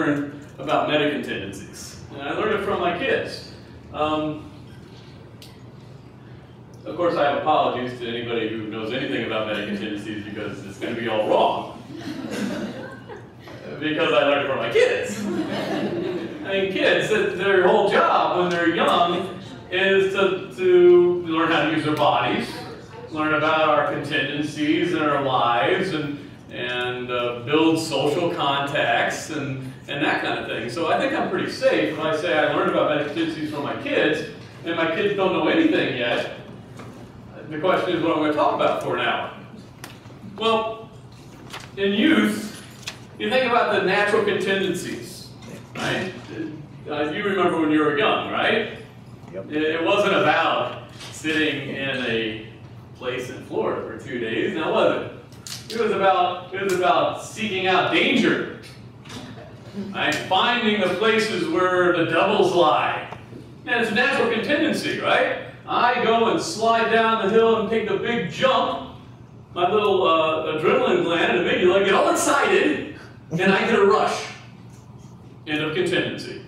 learn about medic tendencies. And I learned it from my kids. Of course, I have apologies to anybody who knows anything about medic tendencies because it's going to be all wrong. Because I learned it from my kids. I mean, kids, their whole job when they're young is to learn how to use their bodies, learn about our contingencies in our lives, and build social contacts and that kind of thing. So I think I'm pretty safe if I say I learned about medic tendencies from my kids, and my kids don't know anything yet. The question is what I'm going to talk about for an hour. Well, in youth, you think about the natural contingencies, right? You remember when you were young, right? Yep. It wasn't about sitting in a place in Florida for 2 days, now was it? It was about seeking out danger, right? Finding the places where the devils lie. And it's a natural contingency, right? I go and slide down the hill and take the big jump. My little adrenaline gland and amygdala get all excited, and I get a rush. End of contingency.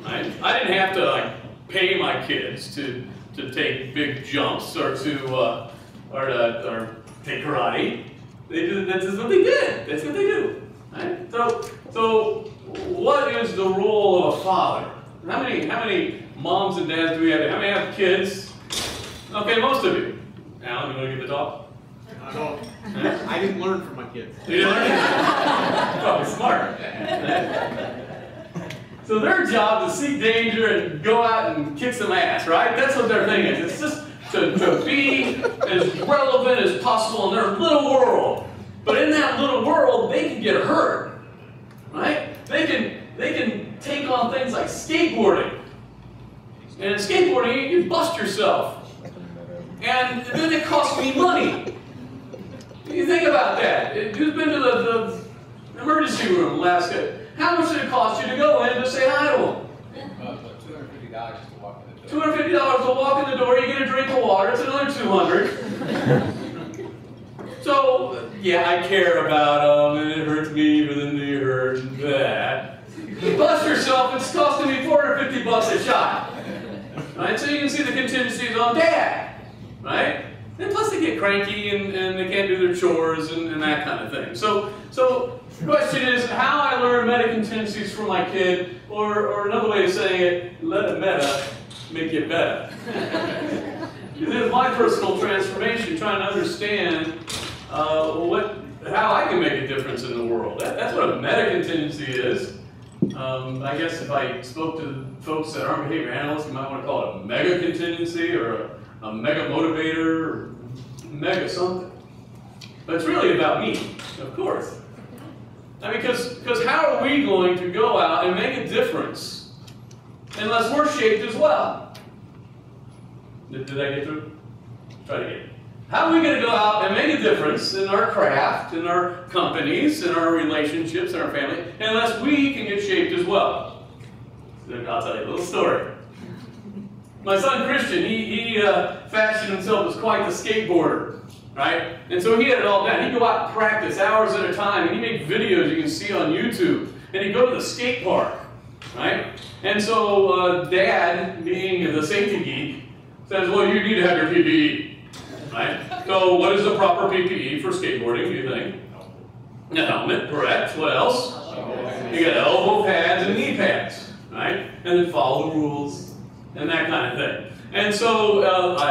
Right? I didn't have to pay my kids to take big jumps or to take karate. That's just what they did. That's what they do. Right? So what is the role of a father? How many moms and dads do we have? How many have kids? Okay, most of you. Alan, you want to give the talk? I didn't learn from my kids. You didn't learn? Probably smart. So their job is to seek danger and go out and kick some ass, right? That's what their thing is. It's just to be as relevant as possible in their little world. But in that little world, they can get hurt, right? They can take on things like skateboarding. And in skateboarding, you bust yourself. And then it costs me money. You think about that. Who's been to the emergency room last night? How much did it cost you to go in to say hi to them? $250 just to walk in the door. $250 to walk in the door, you get a drink of water, it's another $200. So, yeah, I care about them, and it hurts me, but then they hurt and that. You bust yourself, it's costing me $450 a shot. Right? So you can see the contingencies on dad. Right? And plus they get cranky and they can't do their chores and that kind of thing. So the question is how I learn meta contingencies from my kid, or another way of saying it, let a meta make you better. It is my personal transformation, trying to understand how I can make a difference in the world. That's what a meta contingency is. I guess if I spoke to folks that aren't behavior analysts, you might want to call it a mega contingency or a mega motivator or mega something. But it's really about me, of course. I mean, because how are we going to go out and make a difference unless we're shaped as well? Did I get through? Try it again. How are we going to go out and make a difference in our craft, in our companies, in our relationships, in our family, unless we can get shaped as well? I'll tell you a little story. My son Christian, he fashioned himself as quite the skateboarder, right? And so he had it all down. He'd go out and practice hours at a time, and he'd make videos you can see on YouTube. And he'd go to the skate park, right? And so Dad, being the safety geek, says, well, you need to have your PPE. Right? So what is the proper PPE for skateboarding, do you think? A helmet, correct. What else? You got elbow pads and knee pads, right? And then follow the rules and that kind of thing. And so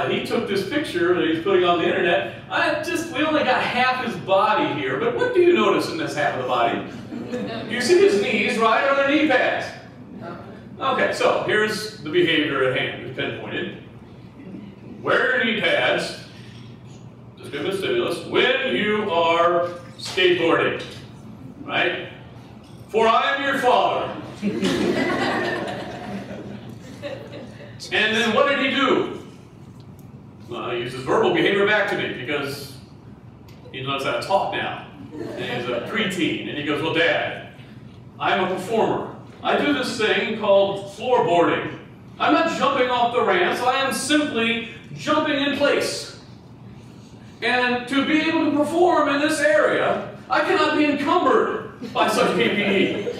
he took this picture that he's putting on the internet. We only got half his body here, but what do you notice in this half of the body? You see his knees, right? Or the knee pads? Okay, so here's the behavior at hand. It's pinpointed. Wear your knee pads. Just give it a stimulus when you are skateboarding, right? For I am your father. And then what did he do? Well, he uses verbal behavior back to me because he knows how to talk now. And he's a preteen. And he goes, well, Dad, I'm a performer. I do this thing called floorboarding. I'm not jumping off the ramps. I am simply jumping in place. And to be able to perform in this area, I cannot be encumbered. by such PPE.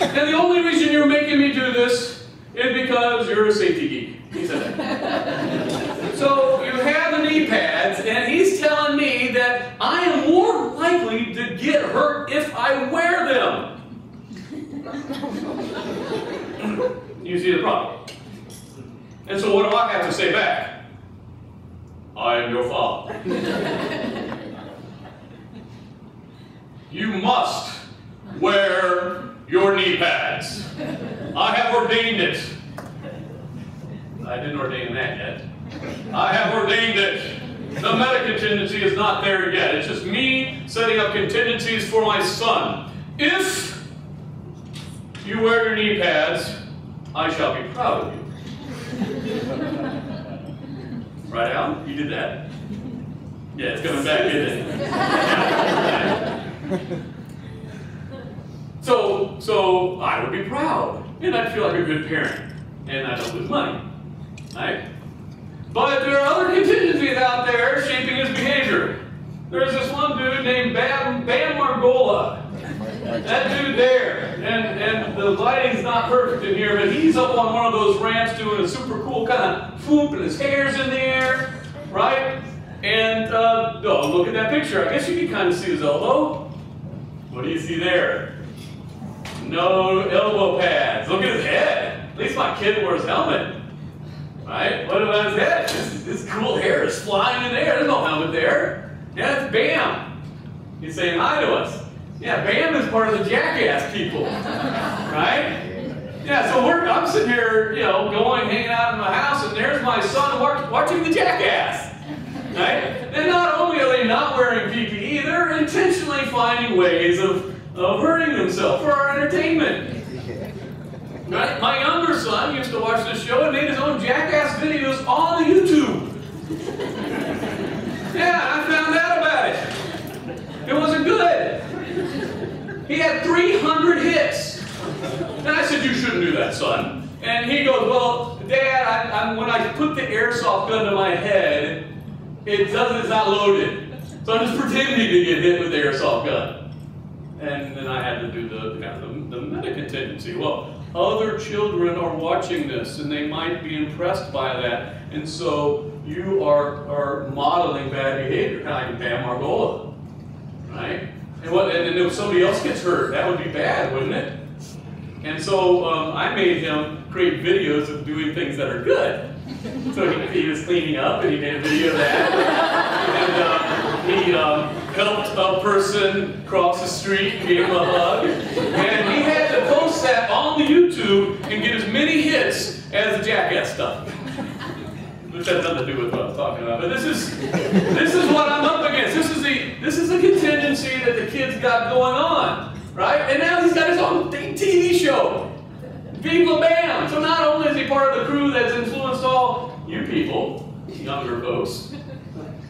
And the only reason you're making me do this is because you're a safety geek. He said that. So you have the knee pads, and he's telling me that I am more likely to get hurt if I wear them. You see the problem? And so what do I have to say back? I am your father. You must wear your knee pads. I have ordained it. I didn't ordain that yet. I have ordained it. The meta contingency is not there yet. It's just me setting up contingencies for my son. If you wear your knee pads, I shall be proud of you. Right, Alan? You did that? Yeah, it's coming back, isn't it? So I would be proud, and I'd feel like a good parent, and I don't lose money, right? But there are other contingencies out there shaping his behavior. There's this one dude named Bam Margola. That dude there, and the lighting's not perfect in here, but he's up on one of those ramps doing a super cool kind of whoop, and his hair's in the air, right? And oh, look at that picture. I guess you can kind of see his elbow. What do you see there? No elbow pads. Look at his head. At least my kid wears a helmet. Right? What about his head? His cool hair is flying in the air. There's no helmet there. Yeah, it's Bam. He's saying hi to us. Yeah, Bam is part of the jackass people. Right? Yeah, so I'm sitting here, you know, hanging out in my house, and there's my son watching the jackass. Right? And not only are they not wearing PPE, they're intentionally finding ways of hurting themselves for our entertainment. Right? My younger son used to watch this show and made his own jackass videos on the YouTube. Yeah, I found out about it. It wasn't good. He had 300 hits. And I said, you shouldn't do that, son. And he goes, well, Dad, when I put the airsoft gun to my head, it's not loaded. So I'm just pretending to get hit with the airsoft gun. And then I had to do the meta contingency. Well, other children are watching this, and they might be impressed by that. And so you are modeling bad behavior, kind of like Bam Margola, right? And if somebody else gets hurt, that would be bad, wouldn't it? And so I made him create videos of doing things that are good. So he was cleaning up, and he made a video of that. And he helped a person cross the street and gave him a hug. And he had to post that on the YouTube and get as many hits as the jackass stuff. Which has nothing to do with what I'm talking about. But this is what I'm up against. This is the contingency that the kid's got going on. Right? And now he's got his own TV show. Viva Bam! So not only is he part of the crew that's influenced all you people, younger folks,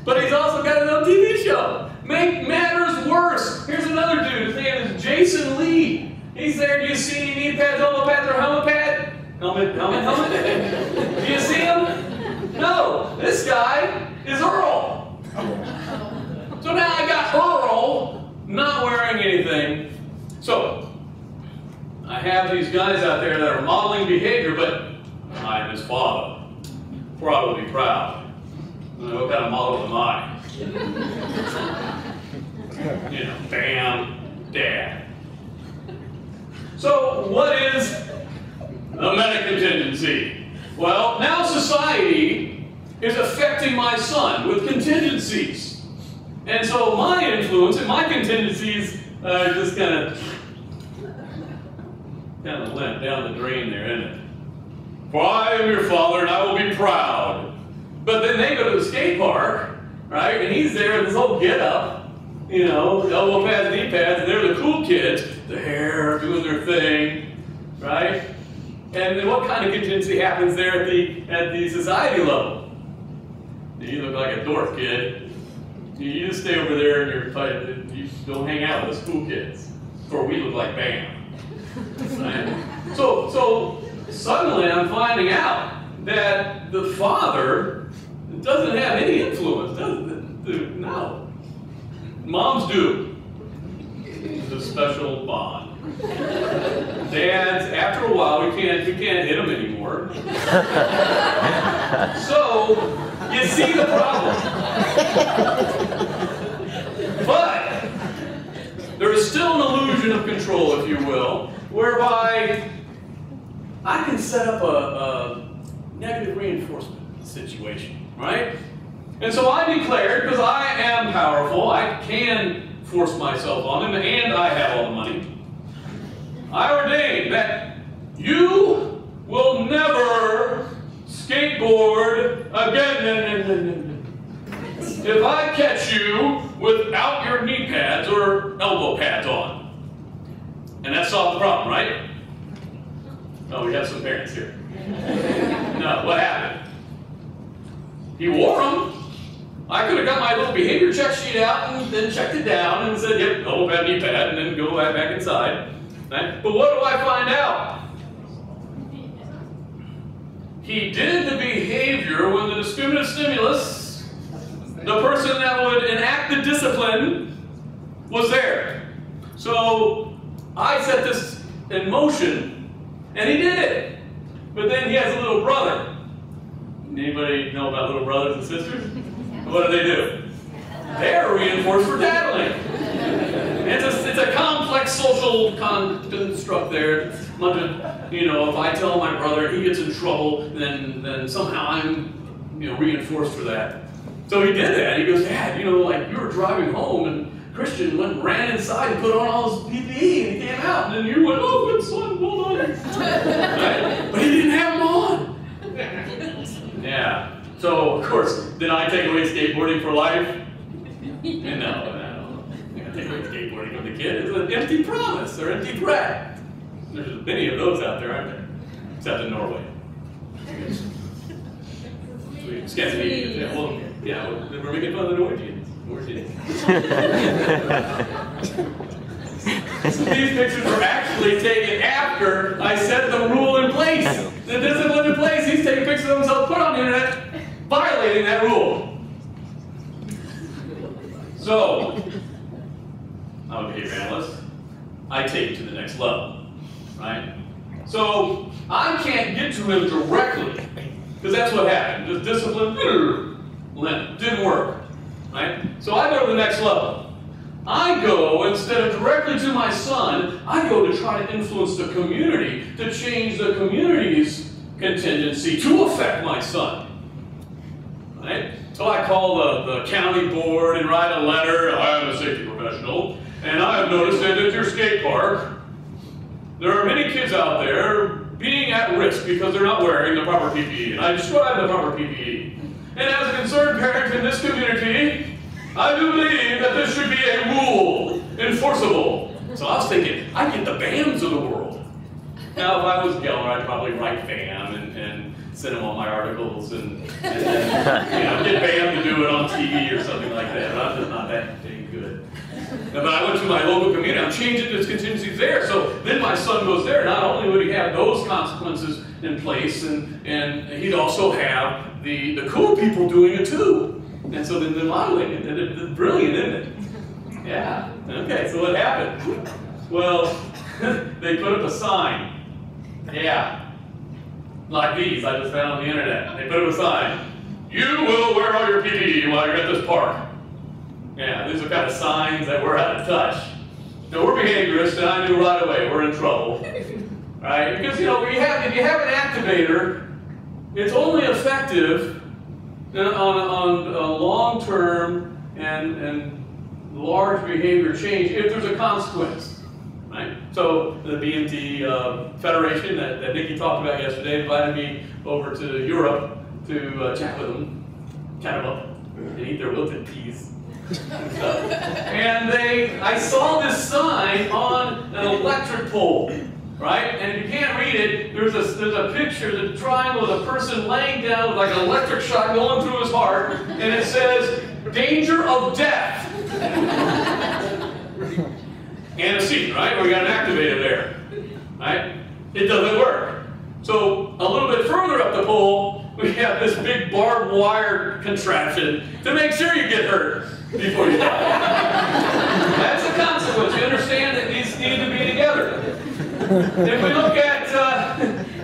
but he's also got his own TV show. Make matters worse. Here's another dude. His name is Jason Lee. He's there. Do you see any knee pads, elbow pads, or helmet pad? Helmet? Do you see him? No. This guy is Earl. So now I got Earl not wearing anything. So I have these guys out there that are modeling behavior, but I am his father. Probably proud. What kind of model am I? You know, Bam, Dad. So what is the meta contingency? Well, now society is affecting my son with contingencies. And so my influence and my contingencies just kind of went down the drain there, isn't it? For I am your father, and I will be proud. But then they go to the skate park, right? And he's there with his whole get-up, you know, elbow pads, knee pads, and they're the cool kids, the hair, doing their thing, right? And then what kind of contingency happens there at the society level? You look like a dwarf kid. You just stay over there and you don't hang out with us cool kids, or we look like Bam. Right? So suddenly I'm finding out that the father doesn't have any influence, doesn't it? No. Moms do. special bond. Dads, after a while, we can't hit them anymore. So, you see the problem. But, there is still an illusion of control, if you will, whereby I can set up a negative reinforcement situation, right? And so I declared, because I am powerful, I can force myself on them, and I have all the money. I ordained that you will never skateboard again. If I catch you without your knee pads or elbow pads on. And that solved the problem, right? Oh, we have some parents here. No, what happened? He wore them. I could have got my little behavior check sheet out and then checked it down and said, yep, elbow pad, knee pad, and then go back inside. Right? But what do I find out? He did the behavior when the discriminative stimulus, the person that would enact the discipline, was there. So I set this in motion, and he did it. But then he has a little brother. Anybody know about little brothers and sisters? What do? They're reinforced for dabbling. It's a complex social construct there. You know, if I tell my brother he gets in trouble, then somehow I'm, reinforced for that. So he did that. He goes, Dad, like you were driving home and Christian went and ran inside and put on all his PPE and he came out and then you went, oh, good son, well done. Right? But he didn't have them on. Yeah. So, of course, did I take away skateboarding for life? No. Take away skateboarding from the kid. It's an empty promise or empty threat. There's many of those out there, aren't there? Except in Norway. Scandinavia. Yeah, we're making fun of the Norwegians. These pictures were actually taken after I set the rule in place. The discipline in place. He's taking pictures of himself, put on the internet, violating that rule. So, I'm a behavior analyst. I take it to the next level, right? So, I can't get to him directly, because that's what happened. The discipline didn't work, right? So I go to the next level. I go, instead of directly to my son, I go to try to influence the community, to change the community's contingency to affect my son. Right? So I call the county board and write a letter. I am a safety professional, and I have noticed that at your skate park, there are many kids out there being at risk because they're not wearing the proper PPE. And I describe the proper PPE. And as a concerned parent in this community, I do believe that this should be a rule, enforceable. So I was thinking, I get the BAMs of the world. Now, if I was Geller, I'd probably write BAM and send them all my articles and get BAM to do it on TV or something like that. But I'm just not that dang good. But I went to my local community. I'm changing this contingencies there. So then my son goes there. Not only would he have those consequences in place, and he'd also have the cool people doing it too. And so then they're modeling it. It's brilliant, isn't it? Yeah. Okay, so what happened? Well, they put up a sign. Yeah. Like these I just found on the internet. They put up a sign. You will wear all your PPE while you're at this park. Yeah, these are kind of signs that we're out of touch. Now, we're behaviorists, and I knew right away we're in trouble. Right? Because, if you have an activator, it's only effective on a long-term and large behavior change if there's a consequence. Right? So the BMT Federation that Nikki talked about yesterday invited me over to Europe to chat with them, chat them up, and eat their wilted peas. And I saw this sign on an electric pole, right? And if you can't read it, there's a picture, the triangle of a person laying down with like an electric shock going through his heart, and it says, danger of death. And a seat, right? We got an activator there, right? It doesn't work. So a little bit further up the pole, we have this big barbed wire contraption to make sure you get hurt before you die. That's the consequence. You understand that these If we look at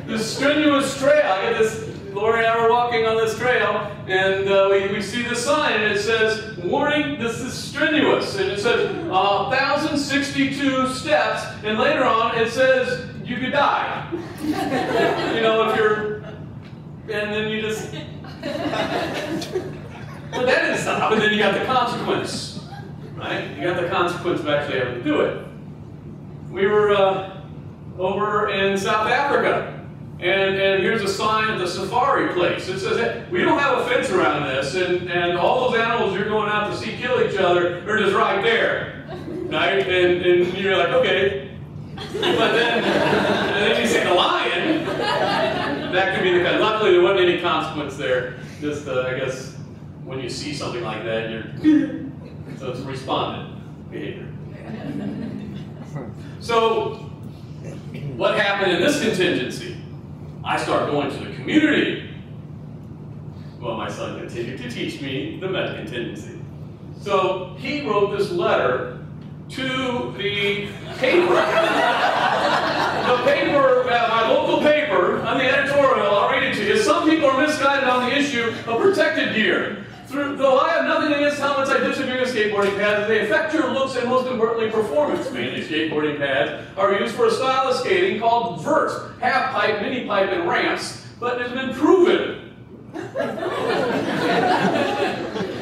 the strenuous trail, I get this, Lori and I were walking on this trail, and we see the sign, and it says, warning, this is strenuous. And it says 1,062 steps, and later on it says you could die. You know, if you're, and then you just, but that didn't stop, and then you got the consequence, right? You got the consequence of actually having to do it. We were over in South Africa. And here's a sign at the safari place. It says, hey, we don't have a fence around this, and all those animals you're going out to see kill each other are just right there, right? And you're like, okay. But then, and then you see the lion. That could be the kind. Luckily, there wasn't any consequence there. Just, I guess, when you see something like that, you're so it's respondent behavior. So, what happened in this contingency? I start going to the community. Well, my son continued to teach me the meta contingency. So he wrote this letter to the paper. The paper, my local paper, on the editorial, I'll read it to you. Some people are misguided on the issue of protected gear. Though I have nothing against helmets, I disagree with skateboarding pads. They affect your looks and most importantly performance. Mainly skateboarding pads are used for a style of skating called verts, half pipe, mini pipe, and ramps, but it has been proven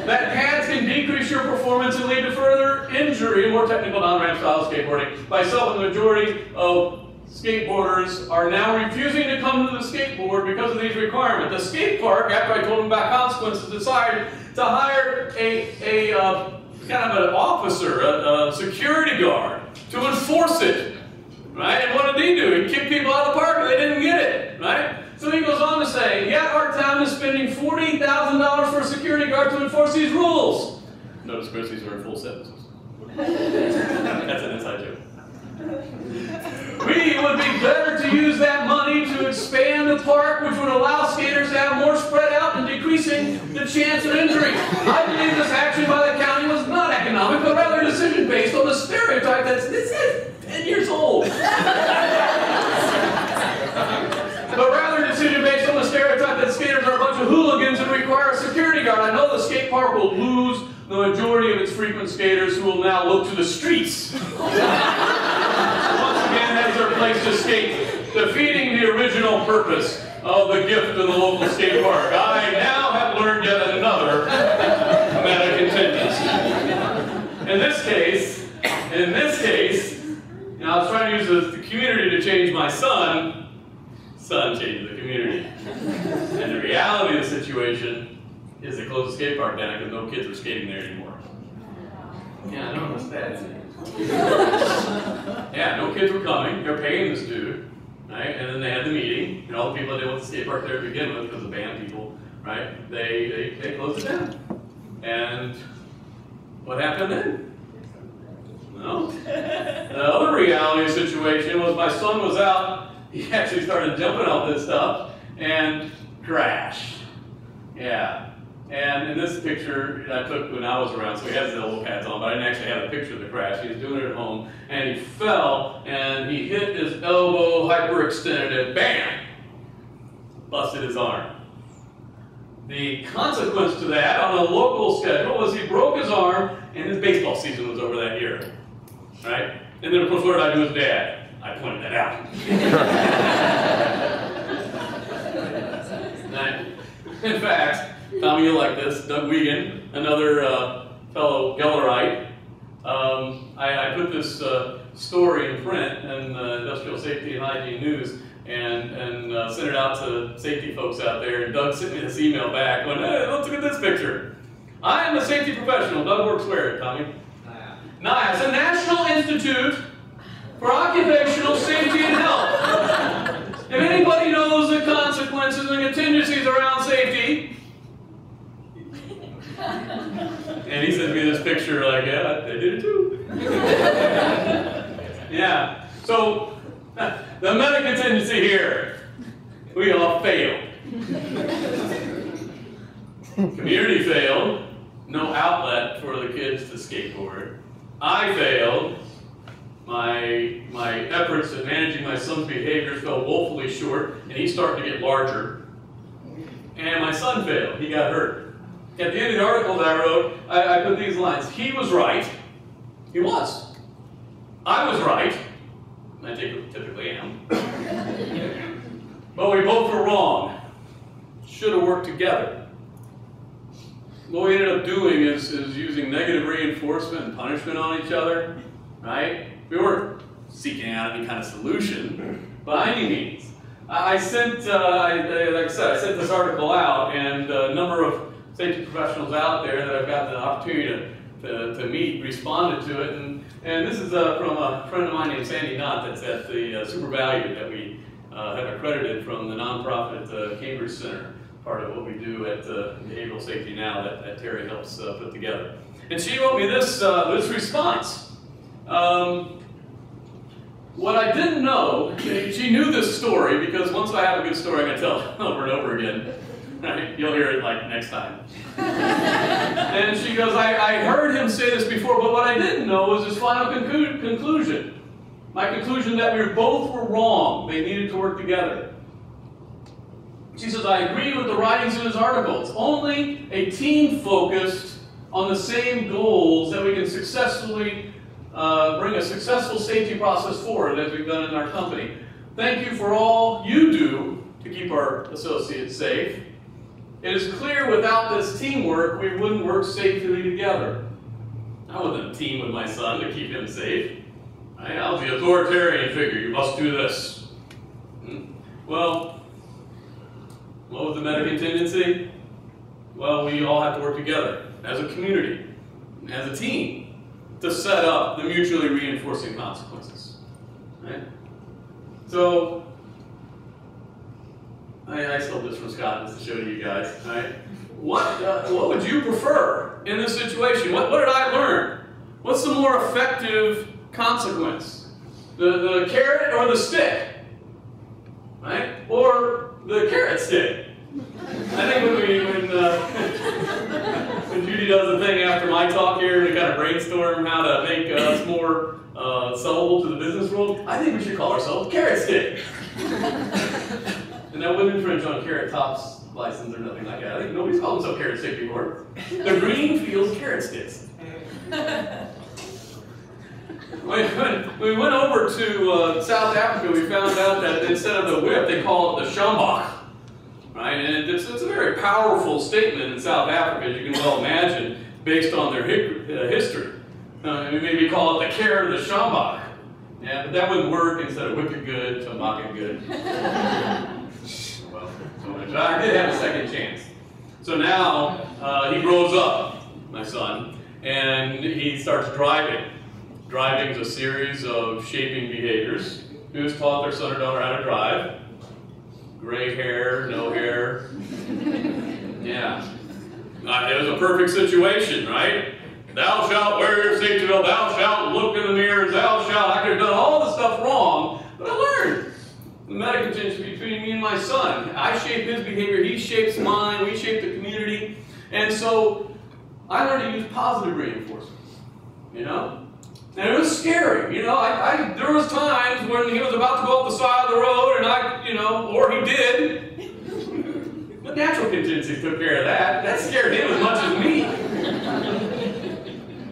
that pads can decrease your performance and lead to further injury in more technical non-ramp style skateboarding. By itself, the majority of skateboarders are now refusing to come to the skateboard because of these requirements. The skate park, after I told them about consequences, decided to hire a kind of an officer, a security guard, to enforce it, right? And what did he do? He kicked people out of the park and they didn't get it, right? So he goes on to say, yet our town is spending $40,000 for a security guard to enforce these rules. Notice, Chris, these are in full sentences. That's an inside joke. We would be better to use that money to expand the park, which would allow skaters to have more spread out and decreasing the chance of injury. I believe this action by the county was not economic, but rather a decision based on the stereotype that this is 10 years old. But rather a decision based on the stereotype that skaters are a bunch of hooligans and require a security guard. I know the skate park will lose the majority of its frequent skaters who will now look to the streets. Once again, as their place to skate, defeating the original purpose of the gift of the local skate park. I now have learned yet another meta contingency. In this case, you know, I was trying to use the community to change my son. Son changes the community. And the reality of the situation is they closed the skate park down because no kids were skating there anymore. Yeah, I know, that's bad. Yeah, no kids were coming. They're paying this dude, right? And then they had the meeting, and all the people that didn't want the skate park there to begin with, because of band people, right? They closed it down. And what happened then? No. The other reality of the situation was my son was out. He actually started jumping off this stuff and crashed. Yeah. And in this picture I took when I was around, so he has the elbow pads on, but I didn't actually have a picture of the crash. He was doing it at home, and he fell, and he hit his elbow, hyperextended it, bam! Busted his arm. The consequence to that on a local schedule was he broke his arm, and his baseball season was over that year. Right? And then, of course, what did I do with Dad? I pointed that out. In fact, Tommy, you'll like this. Doug Wiegand, another fellow Gellerite. I put this story in print in Industrial Safety and Hygiene News and sent it out to safety folks out there. And Doug sent me this email back going, hey, let's look at this picture. I am a safety professional. Doug works where, Tommy? NIA. It's a National Institute for Occupational Safety and Health. If anybody knows the consequences and contingencies around safety, and he sent me this picture like, yeah, they did it too. Yeah. So, the meta contingency here, we all failed. Community failed, no outlet for the kids to skateboard. I failed. my efforts at managing my son's behaviors fell woefully short, and he's starting to get larger. And my son failed. He got hurt. At the end of the article that I wrote, I put these lines. He was right. He was. I was right. I typically am. But we both were wrong. Should have worked together. What we ended up doing is using negative reinforcement and punishment on each other, right? We weren't seeking out any kind of solution by any means. I sent, like I said, I sent this article out, and a number of safety professionals out there that I've got the opportunity to meet responded to it, and this is from a friend of mine named Sandy Knott that's at the Super Value that we have accredited from the nonprofit Cambridge Center, part of what we do at Behavioral Safety Now that Terry helps put together. And she wrote me this response. What I didn't know, she knew this story because once I have a good story, I'm going to tell it over and over again. Right? You'll hear it like next time. And she goes, I heard him say this before, but what I didn't know was his final conclusion. My conclusion that we both were wrong. They needed to work together. She says, I agree with the writings in his article. It's only a team focused on the same goals that we can successfully bring a successful safety process forward as we've done in our company. Thank you for all you do to keep our associates safe. It is clear without this teamwork, we wouldn't work safely together. I wasn't a team with my son to keep him safe. I was the authoritarian figure. You must do this. Well, what was the meta contingency? Well, we all have to work together as a community, as a team, to set up the mutually reinforcing consequences. Right? So, I stole this from Scott just to show to you guys. Right? What would you prefer in this situation? What did I learn? What's the more effective consequence? The carrot or the stick? Right? Or the carrot stick? I think when Judy does the thing after my talk here to kind of brainstorm how to make us more sellable to the business world, I think we should call ourselves Carrot Stick. And that wouldn't infringe on Carrot Top's license or nothing like that. I think nobody's called themselves Carrot Stick before. The Greenfield Carrot Sticks. When we went over to South Africa, we found out that instead of the whip, they call it the sjambok. Right? And it's a very powerful statement in South Africa, as you can well imagine, based on their history. We maybe call it the carrot or the sjambok. Yeah, but that wouldn't work. Instead of whip it good, sjambok it good. But I did have a second chance. So now he grows up, my son, and he starts driving. Driving is a series of shaping behaviors. Who's taught their son or daughter how to drive? Gray hair, no hair. Yeah. It was a perfect situation, right? Thou shalt wear your safety belt, thou shalt look in the mirror, thou shalt. I could have done all the stuff wrong, but I learned. The meta contingency between me and my son. I shape his behavior, he shapes mine, we shape the community. And so I learned to use positive reinforcement, you know? And it was scary, you know. There was times when he was about to go up the side of the road, and or he did. But natural contingency took care of that. That scared him as much as me.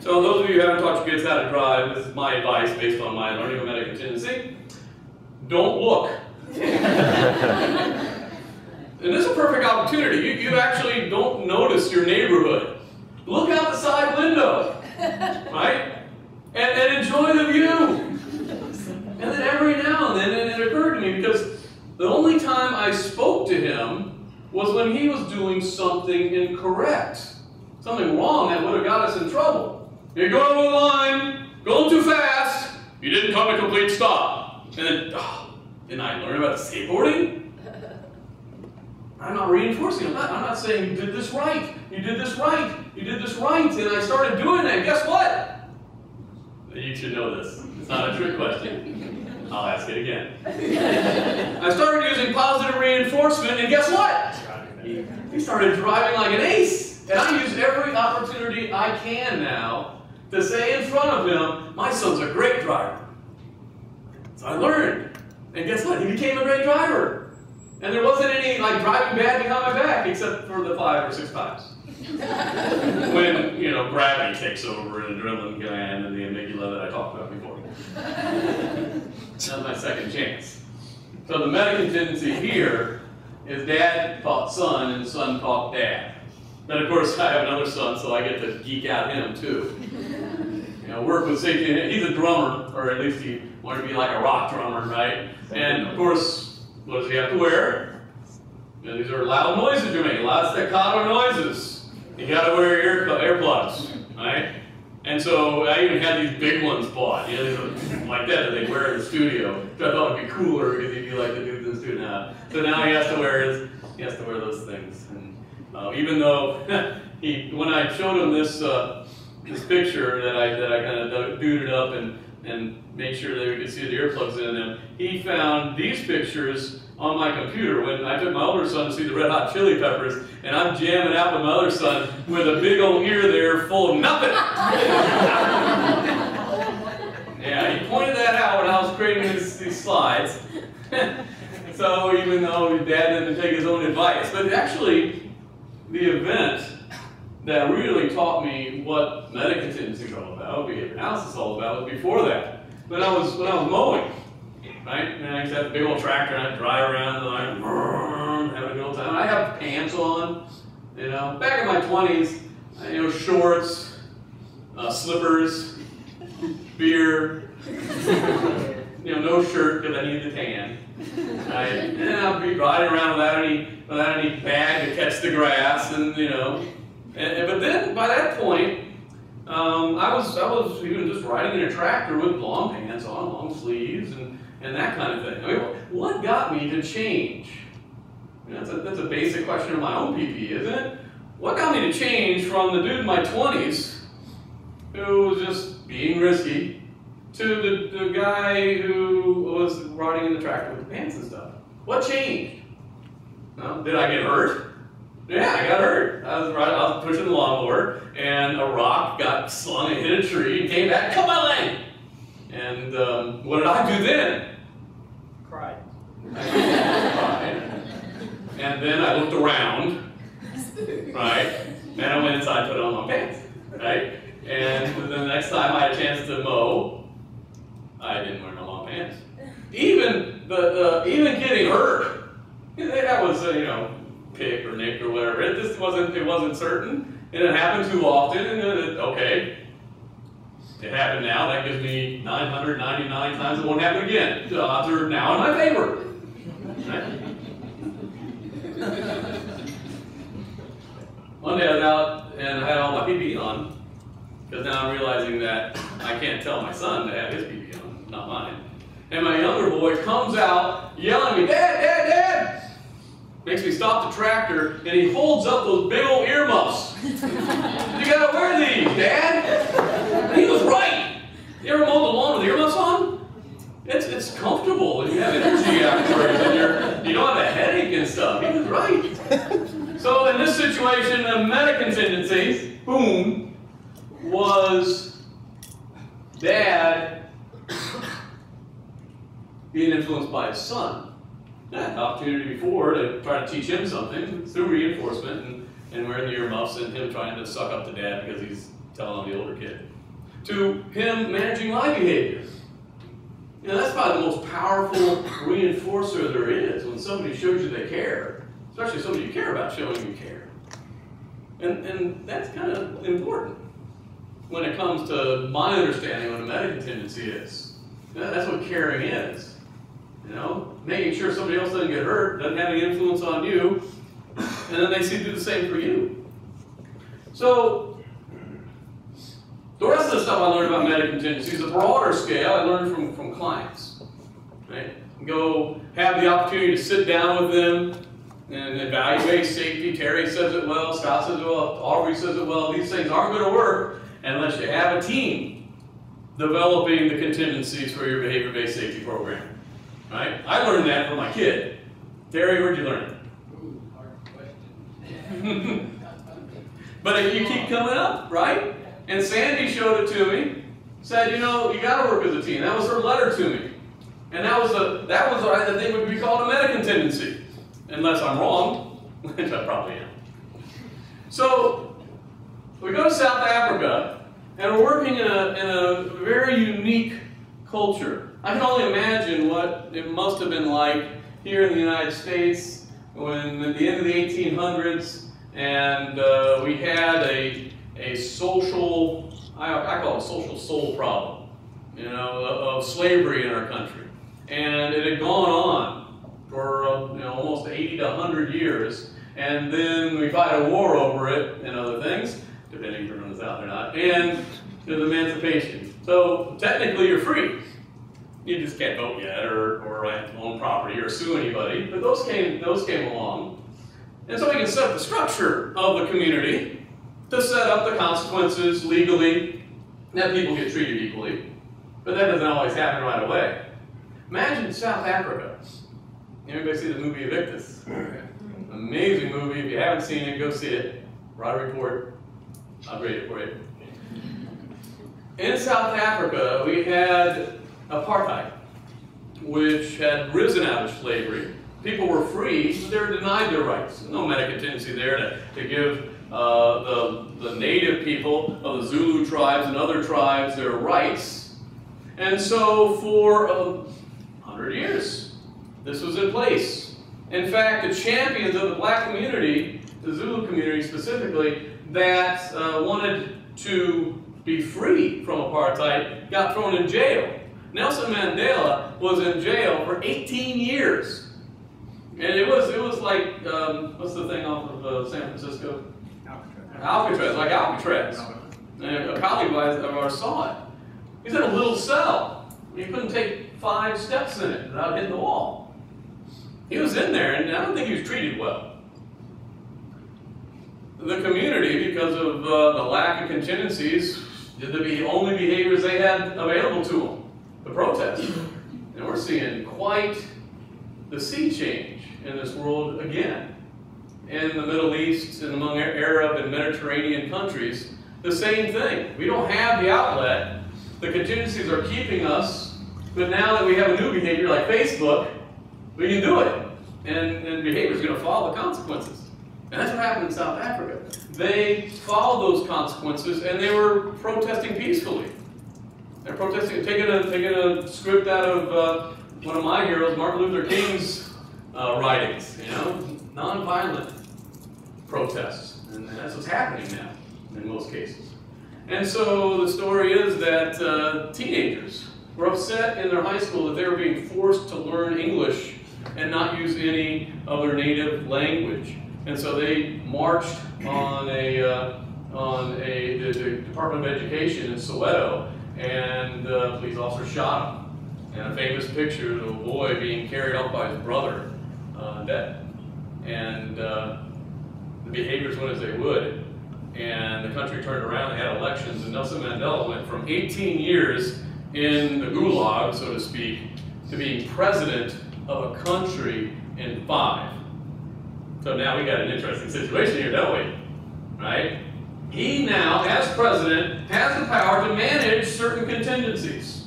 So those of you who haven't taught your kids how to drive, this is my advice based on my learning of meta contingency. Don't look. And this is a perfect opportunity. You actually don't notice your neighborhood. Look out the side window, right? And enjoy the view. And then every now and then, it occurred to me, because the only time I spoke to him was when he was doing something incorrect. Something wrong that would have got us in trouble. You're going over the line, going too fast, you didn't come to complete stop. And then, didn't I learn about skateboarding? I'm not reinforcing. I'm not saying you did this right, you did this right, you did this right. And I started doing that. Guess what? You should know this. It's not a trick question. I'll ask it again. I started using positive reinforcement, and guess what? He started driving like an ace. And I use every opportunity I can now to say in front of him, my son's a great driver. So I learned. And guess what? He became a great driver. And there wasn't any like driving bad behind my back except for the 5 or 6 times. When, you know, gravity takes over and adrenaline gland and the amygdala that I talked about before. That was my second chance. So the meta tendency here is dad taught son and son taught dad. And of course I have another son, so I get to geek out him too. You know, work with safety. He's a drummer, or at least he wanted to be like a rock drummer, right? And of course, what does he have to wear? You know, these are loud noises you're making, loud staccato noises. You got to wear earplugs, right? And so I even had these big ones bought, you know, like that they wear in the studio. Which I thought would be cooler because he'd be like the dudes in the studio now. So now he has to wear those things. And even though when I showed him this picture that I kind of duded up and made sure that we could see the earplugs in them, he found these pictures on my computer when I took my older son to see the Red Hot Chili Peppers, and I'm jamming out with my other son with a big old ear there full of nothing. Yeah, he pointed that out when I was creating these slides. So even though his dad didn't take his own advice, but actually the event that really taught me what meta-contingency is all about, behavior analysis is all about, was before that. When I was mowing, right? And I used to have a big old tractor and I'd drive around and I'd have a good old time. I have pants on, you know. Back in my 20s, you know, shorts, slippers, beer, you know, no shirt because I needed the tan. Right? And I'd be riding around without any bag to catch the grass, and you know. But then by that point, I was even just riding in a tractor with long pants on, long sleeves, and that kind of thing. I mean, what got me to change? You know, that's a basic question of my own PP, isn't it? What got me to change from the dude in my 20s who was just being risky to the guy who was riding in the tractor with the pants and stuff? What changed? Well, did I get hurt? Yeah, I got hurt. I was pushing the lawnmower, and a rock got slung and hit a tree and came back and cut my leg. And what did I do then? Cried. I cried. And then I looked around, right? And I went inside and put on my pants, right? And the next time I had a chance to mow, I didn't wear my long pants. Even even getting hurt, that was you know, pick or nick or whatever. It wasn't certain. It didn't happen too often, and okay, it happened now. That gives me 999 times it won't happen again. The odds are now in my favor. Right? One day I was out and I had all my PPE on, because now I'm realizing that I can't tell my son to have his PPE on, not mine. And my younger boy comes out yelling at me, "Dad, Dad, Dad!" Makes me stop the tractor, and he holds up those big old earmuffs. "You gotta wear these, Dad." And he was right. You ever mowed the lawn with earmuffs on? It's comfortable, and you have energy afterwards, and you don't have a headache and stuff. He was right. So in this situation, the meta-contingency, boom, was Dad being influenced by his son. I had an opportunity before to try to teach him something through reinforcement and wearing the earmuffs, and him trying to suck up to Dad because he's telling on the older kid, to him managing my behavior. You know, that's probably the most powerful reinforcer there is, when somebody shows you they care, especially somebody you care about showing you care. And that's kind of important when it comes to my understanding of what a meta-contingency is. You know, that's what caring is. You know, making sure somebody else doesn't get hurt, doesn't have any influence on you, and then they do the same for you. So, the rest of the stuff I learned about meta-contingencies, a broader scale, I learned from clients. Right? Go have the opportunity to sit down with them and evaluate safety. Terry says it well, Scott says it well, Aubrey says it well. These things aren't going to work unless you have a team developing the contingencies for your behavior-based safety program. Right? I learned that from my kid. Terry, where'd you learn it? Ooh, hard question. But if you keep coming up, right? And Sandy showed it to me, said, you know, you got to work as a team. That was her letter to me. And that was what I think would be called a meta-contingency, unless I'm wrong, which I probably am. So we go to South Africa, and we're working in a very unique culture. I can only imagine what it must have been like here in the United States when at the end of the 1800s, and we had a social, I call it a social soul problem, of slavery in our country. And it had gone on for almost 80 to 100 years, and then we fight a war over it and other things, depending if you're from the South or not, and there's emancipation. So technically you're free. You just can't vote yet, or own property, or sue anybody. But those came along, and so we can set the structure of the community to set up the consequences legally that people get treated equally. But that doesn't always happen right away. Imagine South Africa. Anybody see the movie Evictus? Amazing movie. If you haven't seen it, go see it. Write a report. I'll grade it for you. In South Africa, we had apartheid, which had risen out of slavery. People were free, but they were denied their rights. No meta-contingency there to give the native people of the Zulu tribes and other tribes their rights. And so for 100 years, this was in place. In fact, the champions of the black community, the Zulu community specifically, that wanted to be free from apartheid, got thrown in jail. Nelson Mandela was in jail for 18 years. And it was like, what's the thing off of San Francisco? Alcatraz, like Alcatraz. And a colleague of ours saw it. He's in a little cell. He couldn't take 5 steps in it without hitting the wall. He was in there, and I don't think he was treated well. The community, because of the lack of contingencies, did the only behaviors they had available to them, the protest. And we're seeing quite the sea change in this world again. In the Middle East and among Arab and Mediterranean countries, the same thing. We don't have the outlet. The contingencies are keeping us, but now that we have a new behavior like Facebook, we can do it. And behavior is going to follow the consequences. And that's what happened in South Africa. They followed those consequences, and they were protesting peacefully. They're protesting, taking a script out of one of my heroes, Martin Luther King's writings. Nonviolent protests, and that's what's happening now in most cases. And so the story is that teenagers were upset in their high school that they were being forced to learn English and not use any other native language. And so they marched on the Department of Education in Soweto, and the police officer shot him. And a famous picture of a boy being carried off by his brother, dead. And the behaviors went as they would. And the country turned around, they had elections, and Nelson Mandela went from 18 years in the gulag, so to speak, to being president of a country in 5. So now we got an interesting situation here, don't we? Right? He now, as president, has the power to manage certain contingencies.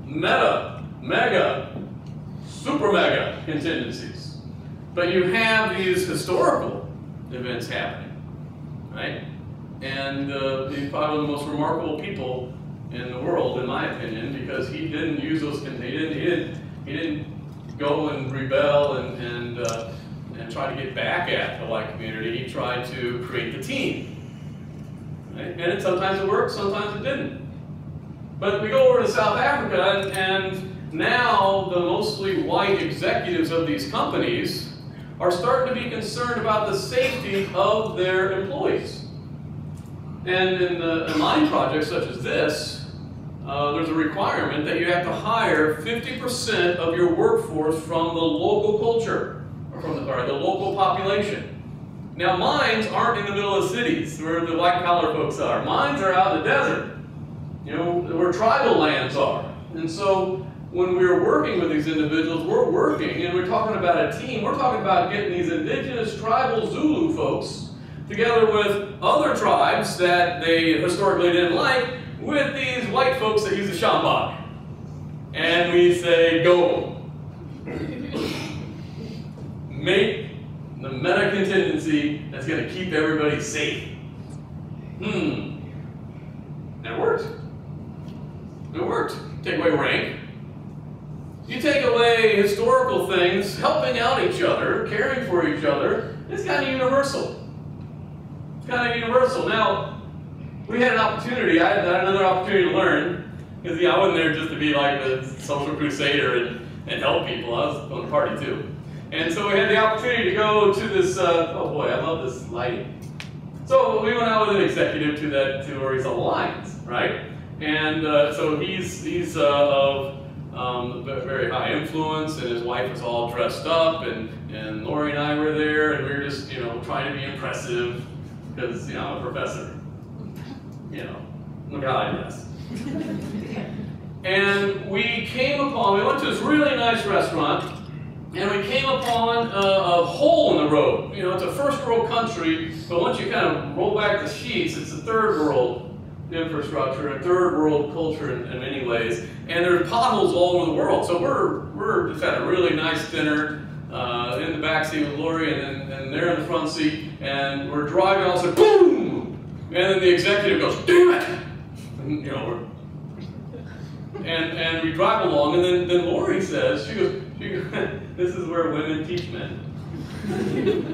Mega, super mega contingencies. But you have these historical events happening, right? And he's probably one of the most remarkable people in the world, in my opinion, because he didn't use those. He didn't go and rebel and try to get back at the white community. He tried to create the team, right? And sometimes it worked, sometimes it didn't. But we go over to South Africa, and now the mostly white executives of these companies are starting to be concerned about the safety of their employees. And in mine projects such as this, there's a requirement that you have to hire 50% of your workforce from the local culture, or from the local population. Now mines aren't in the middle of cities where the white collar folks are. Mines are out in the desert, where tribal lands are. And so when we're working with these individuals, we're working, and we're talking about a team, we're talking about getting these indigenous tribal Zulu folks together with other tribes that they historically didn't like, with these white folks that use the shambach. and we say, go. Make the meta contingency that's going to keep everybody safe. That worked. It worked. Take away rank. You take away historical things, helping out each other, caring for each other. It's kind of universal. It's kind of universal. Now, we had an opportunity. I had another opportunity to learn, because I wasn't there just to be like the social crusader and help people. I was going to party too. And so we had the opportunity to go to this, oh boy, I love this lighting. So we went out with an executive to where he's on the Lions, right? And so he's of very high influence, and his wife was all dressed up, and Lori and I were there, and we were just, trying to be impressive, because, I'm a professor. Look how I dress. And we went to this really nice restaurant, and we came upon a hole in the road. It's a first world country, but once you kind of roll back the sheets, it's a third world infrastructure and third world culture in many ways. And there's potholes all over the world. So we're just had a really nice dinner in the back seat with Lori, and they're in the front seat, and we're driving, all of a sudden, boom! And then the executive goes, damn it! And we drive along, and then Lori says, she goes, this is where women teach men.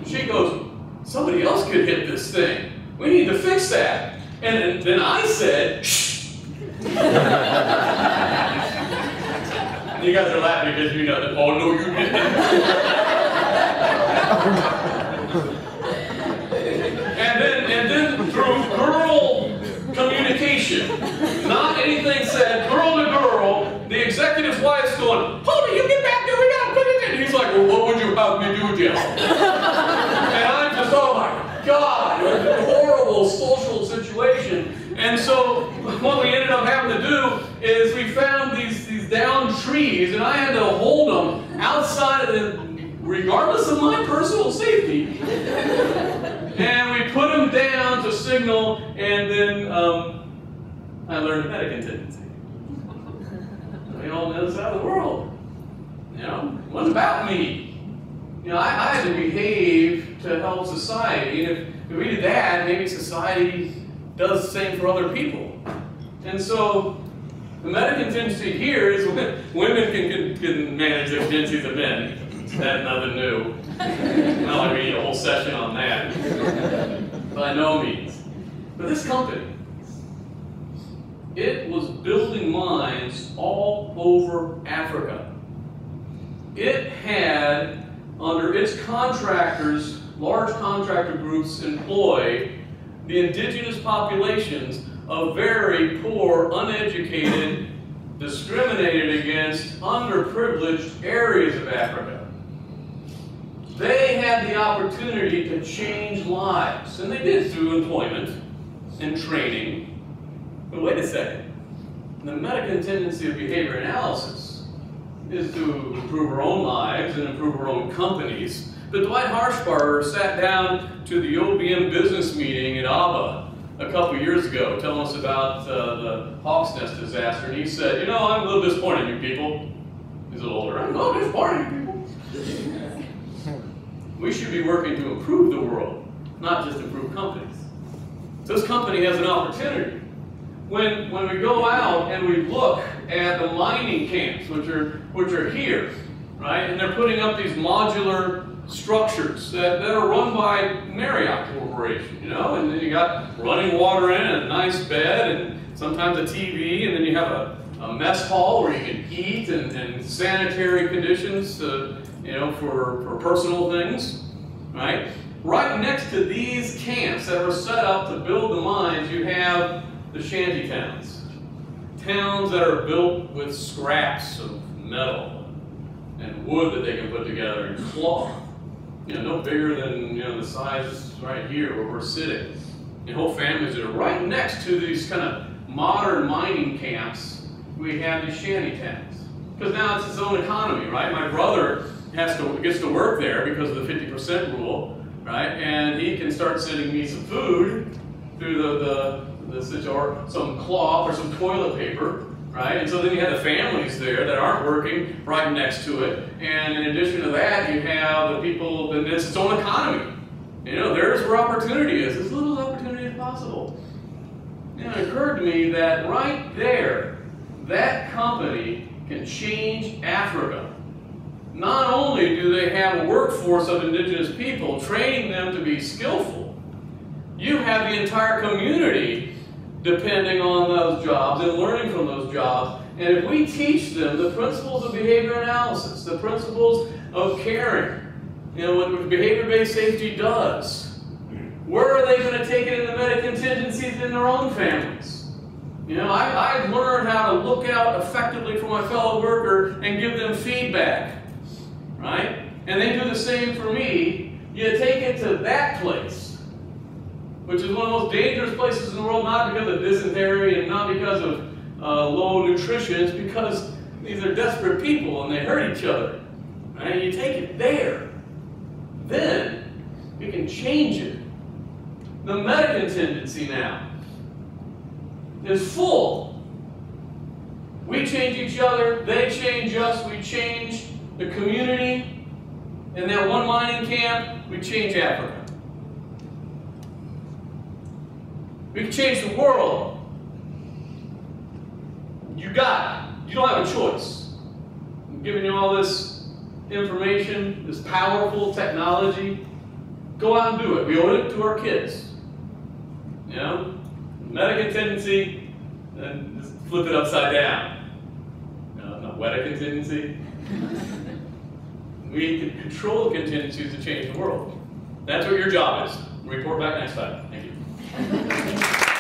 She goes, somebody else could hit this thing. We need to fix that. And then I said, shh. And you guys are laughing because you know that, oh no, you didn't. and then through girl communication, not anything said, girl to girl, the executive's wife's going, hold it, you get back there, we gotta put it in. And he's like, well, what would you have me do, Jim? And I'm just, oh my God, it was a horrible social situation. And so what we ended up having to do is we found these downed trees, and I had to hold them outside of the, regardless of my personal safety. And we put them down to signal, and then I learned meta contingency. On the other side of the world. It wasn't about me. I had to behave to help society. And if we did that, maybe society does the same for other people. And so the meta contingency here is women can manage the contingencies of men. That's nothing new. Not like we need a whole session on that. By no means. But this company, it was building mines all over Africa. It had, under its contractors, large contractor groups employ the indigenous populations of very poor, uneducated, discriminated against, underprivileged areas of Africa. They had the opportunity to change lives, and they did through employment and training. But wait a second. The meta contingency of behavior analysis is to improve our own lives and improve our own companies. But Dwight Harshbarger sat down to the OBM business meeting in Aba a couple years ago, telling us about the Hawk's Nest disaster, and he said, I'm a little disappointed in you people. He's a little older. I'm a little disappointed in you people. We should be working to improve the world, not just improve companies. This company has an opportunity. When we go out and we look at the mining camps, which are here, right, and they're putting up these modular structures that are run by Marriott Corporation, and then you got running water in and a nice bed and sometimes a TV, and then you have a mess hall where you can eat and sanitary conditions, for personal things, right? Right next to these camps that were set up to build the mines, you have the shanty towns. Towns that are built with scraps of metal and wood that they can put together and cloth. No bigger than the size right here where we're sitting. And whole families that are right next to these kind of modern mining camps. We have these shanty towns. Because now it's its own economy, right? My brother gets to work there because of the 50% rule, right? And he can start sending me some food through or some cloth or some toilet paper right? And so then you have the families there that aren't working right next to it. And in addition to that, you have the people, and it's its own economy. You know, there's where opportunity is, as little opportunity as possible. You know, it occurred to me that right there, that company can change Africa. Not only do they have a workforce of indigenous people, training them to be skillful, you have the entire community depending on those jobs and learning from those jobs. And if we teach them the principles of behavior analysis, the principles of caring, you know, what behavior-based safety does, where are they going to take it in the meta-contingencies in their own families? You know, I've learned how to look out effectively for my fellow worker and give them feedback, right? And they do the same for me. You take it to that place, which is one of the most dangerous places in the world, not because of dysentery and not because of low nutrition, it's because these are desperate people and they hurt each other. Right? You take it there, then we can change it. The meta-contingency now is full. We change each other, they change us, we change the community. In that one mining camp, we change Africa. We can change the world. You got it. You don't have a choice. I'm giving you all this information, this powerful technology. Go out and do it. We owe it to our kids. You know? Meta-contingency, and just flip it upside down. No, not weta-contingency. We can control the contingencies to change the world. That's what your job is. Report back next time. Thank you.